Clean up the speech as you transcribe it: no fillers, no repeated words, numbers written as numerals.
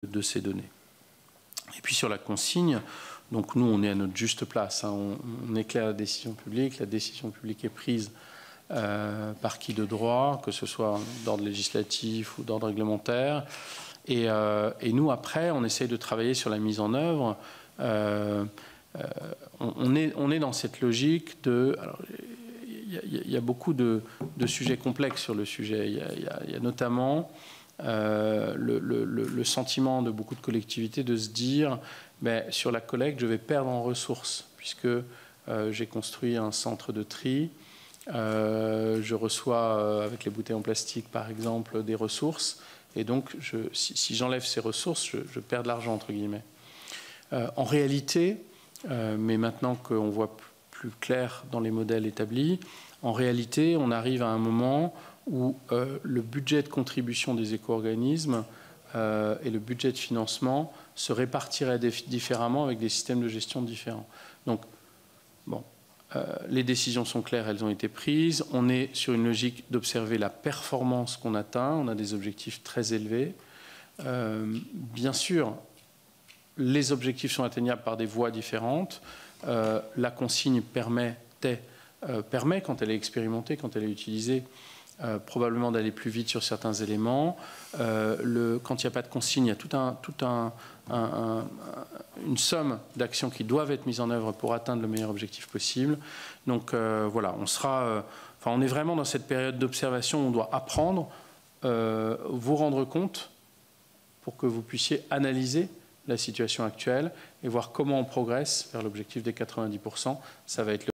de ces données. Et puis sur la consigne, donc nous on est à notre juste place, hein, on éclaire la décision publique est prise par qui de droit, que ce soit d'ordre législatif ou d'ordre réglementaire. Et nous, après, on essaye de travailler sur la mise en œuvre. On est dans cette logique de... Il y a beaucoup de sujets complexes sur le sujet. Il y a notamment le sentiment de beaucoup de collectivités de se dire sur la collecte, je vais perdre en ressources, puisque j'ai construit un centre de tri. Je reçois, avec les bouteilles en plastique, par exemple, des ressources. Et donc, si j'enlève ces ressources, je perds de l'argent, entre guillemets. En réalité, mais maintenant qu'on voit plus clair dans les modèles établis, en réalité, on arrive à un moment où le budget de contribution des éco-organismes et le budget de financement se répartiraient différemment avec des systèmes de gestion différents. Donc, bon, les décisions sont claires, elles ont été prises. On est sur une logique d'observer la performance qu'on atteint. On a des objectifs très élevés. Bien sûr, les objectifs sont atteignables par des voies différentes. La consigne permet, quand elle est expérimentée, quand elle est utilisée, probablement d'aller plus vite sur certains éléments. Quand il n'y a pas de consigne, il y a une somme d'actions qui doivent être mises en œuvre pour atteindre le meilleur objectif possible. Donc voilà, on est vraiment dans cette période d'observation où on doit apprendre, vous rendre compte pour que vous puissiez analyser la situation actuelle et voir comment on progresse vers l'objectif des 90%. Ça va être